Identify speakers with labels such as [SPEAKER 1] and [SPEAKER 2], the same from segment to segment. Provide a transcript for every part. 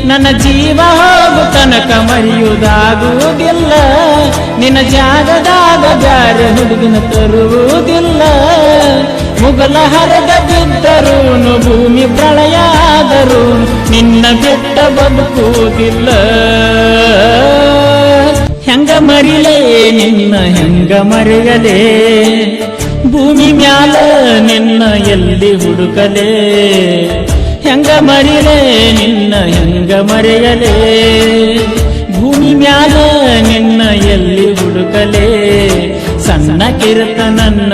[SPEAKER 1] ನನ್ನ ಜೀವ ಹೋಗು ತನಕ ಮರೆಯುವುದಾಗುವುದಿಲ್ಲ. ನಿನ್ನ ಜಾಗದಾಗ ಬ್ಯಾರೆ ಹುಡುಗಿನ ತರುವುದಿಲ್ಲ. ಮುಗಲ ಹರದ ಬಿದ್ದರೂನು ಭೂಮಿ ಪ್ರಳಯ ಆದರೂ ನಿನ್ನ ಬಿಟ್ಟ ಬದುಕುವುದಿಲ್ಲ. ಹೆಂಗ ಮರಿಲೇ ನಿನ್ನ ಹೆಂಗ ಮರೆಯಲೇ, ಭೂಮಿ ಮ್ಯಾಲ ನಿನ್ನ ಎಲ್ಲಿ ಹುಡುಕಲೇ. ಹೆಂಗ ಮರಿಲೇ ನಿನ್ನ ಹೆಂಗ ಮರೆಯಲೇ, ಭೂಮಿ ಮ್ಯಾಲ ನಿನ್ನ ಎಲ್ಲಿ ಹುಡುಕಲೇ. ಸಣ್ಣ ಕಿರತ ನನ್ನ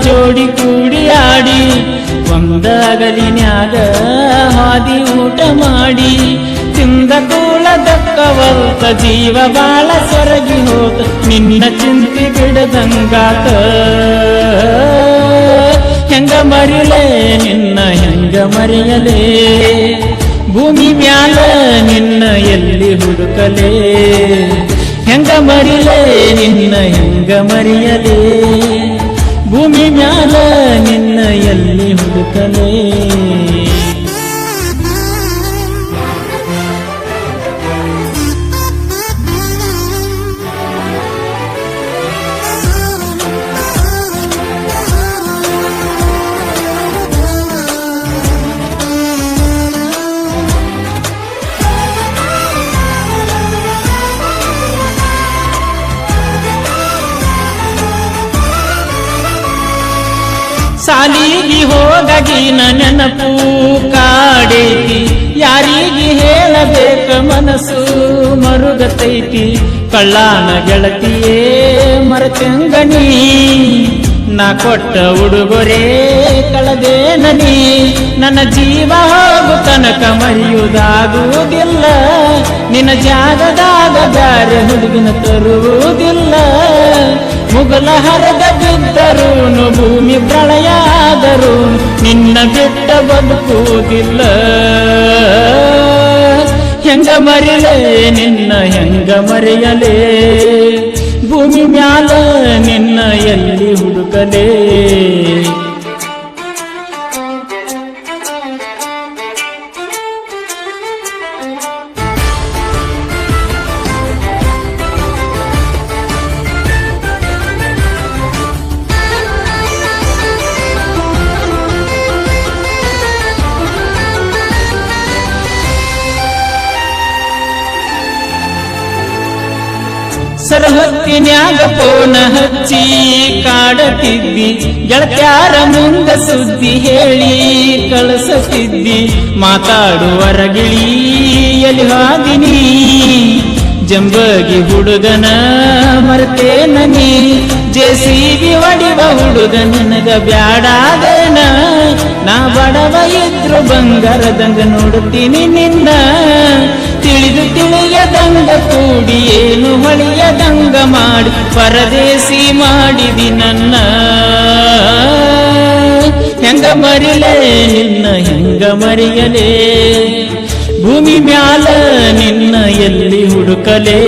[SPEAKER 1] ಜೋಡಿ ಕೂಡಿ ಆಡಿ ಒಂದಾಗಲಿನ್ಯಾಗ ಹಾದಿ ಊಟ ಮಾಡಿ ತಿಂದ ಕೂಳ ದಕ್ಕವಲ್ತ ಜೀವ ಬಾಳ ಸೊರಗಿ ಹೋತ ನಿನ್ನ ಚಿಂತೆ ಬಿಡದಂಗಾತ. ಹೆಂಗ ಮರಿಲೇ ನಿನ್ನ ಹೆಂಗ ಮರೆಯಲೇ, ಭೂಮಿ ಮ್ಯಾಲ ನಿನ್ನ ಎಲ್ಲಿ ಹುಡುಕಲೇ. ಹೆಂಗ ಮರಿಲೇ ನಿನ್ನ ಹೆಂಗ ಮರೆಯಲೇ, ಭೂಮಿ ಮ್ಯಾಲ ನಿನ್ನ ಎಲ್ಲಿ ಹುಡುಕಲೇ. ಸಾಲಿಗೆ ಹೋಗಗಿನ ನೆನಪು ಕಾಡೈತಿ, ಯಾರಿಗೆ ಹೇಳಬೇಕ ಮನಸ್ಸು ಮರುಗತೈತಿ. ಕಳ್ಳಾನ ಗೆಳತಿಯೇ ಮರತೆಂಗನಿ, ನಾ ಕೊಟ್ಟ ಉಡುಗೊರೆ ಕಳದೇನನಿ. ನನ್ನ ಜೀವ ಹೋಗು ತನಕ ಮರೆಯುವುದಾಗುವುದಿಲ್ಲ. ನಿನ್ನ ಜಾಗದಾಗ ಬ್ಯಾರೆ ಹುಡುಗಿನ ತರುವುದಿಲ್ಲ. ಮುಗಲ ಹರದ ಬಿದ್ದರೂನು ಭೂಮಿ ಪ್ರಳಯ ಆದರೂ ನಿನ್ನ ಬಿಟ್ಟ ಬದುಕುವುದಿಲ್ಲ. ಹೆಂಗ ಮರಿಲೇ ನಿನ್ನ ಹೆಂಗ ಮರೆಯಲೇ, ಭೂಮಿ ಮ್ಯಾಲ ನಿನ್ನ ಎಲ್ಲಿ ಹುಡುಕಲೇ. ಸರಹತ್ತಿನ್ಯಾಗ ಪೋನ ಹಚ್ಚಿ ಕಾಡತಿದ್ದಿ, ಗೆಳತ್ಯಾರ ಮುಂದ ಸುದ್ದಿ ಹೇಳಿ ಕಳಿಸುತ್ತಿದ್ದಿ. ಮಾತಾಡುವರ ಗಿಳಿ ಎಲ್ಲಿ ಹಾದಿನಿ, ಜಂಬಗಿ ಹುಡುಗನ ಮರ್ತೇನ ನೀ. ಜೆಸಿಬಿ ಹೊಡಿವ ಹುಡುಗ ನನಗ ಬ್ಯಾಡಾದೇನ, ನಾ ಬಡವ ಇದ್ರು ಬಂಗಾರದಂಗ ನೋಡುತ್ತೀನಿ ನಿನ್ನ. ತಿಳಿದು ತಿಳಿಯದಂಗ ಕೂಡಿ ಏನು ಹೊಳೆಯದಂಗ ಮಾಡಿ ಪರದೇಸಿ ಮಾಡಿದಿ ನನ್ನ. ಹೆಂಗ ಮರಿಲೇ ನಿನ್ನ ಹೆಂಗ ಮರೆಯಲೇ, ಭೂಮಿ ಮ್ಯಾಲ ನಿನ್ನ ಎಲ್ಲಿ ಹುಡುಕಲೇ.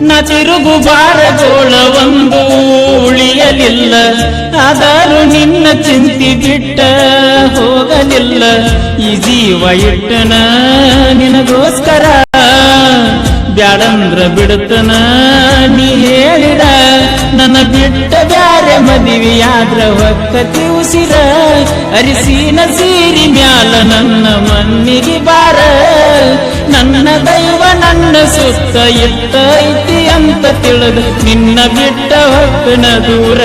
[SPEAKER 1] ನ ತಿರುಗು ಬಾರಗೋಳ ಒಂದು ಉಳಿಯಲಿಲ್ಲ, ಆದರೂ ನಿನ್ನ ಚಿಂತಿ ಬಿಟ್ಟ ಹೋಗಲಿಲ್ಲ. ಈ ಜೀವ ಇಟ್ಟನ ನಿನಗೋಸ್ಕರ, ಬ್ಯಾಡಂದ್ರ ಬಿಡುತ್ತನ ನೀ ಹೇಳಿದ. ನನ್ನ ಬಿಟ್ಟ ಬ್ಯಾರೆ ಮದುವೆಯಾದ್ರ ಹೊಕ್ಕತಿ ಉಸಿರ, ಅರಿಸಿನ ಸೀರಿ ಮ್ಯಾಲ ನನ್ನ ಮಣ್ಣಿಗೆ ಬಾರ. ನನ್ನ ದೈವ ನನ್ನ ಸುತ್ತ ಇತ್ತೈತಿ ಅಂತ ತಿಳಿದು ನಿನ್ನ ಬಿಟ್ಟ ಹೊಕ್ಕನ ದೂರ.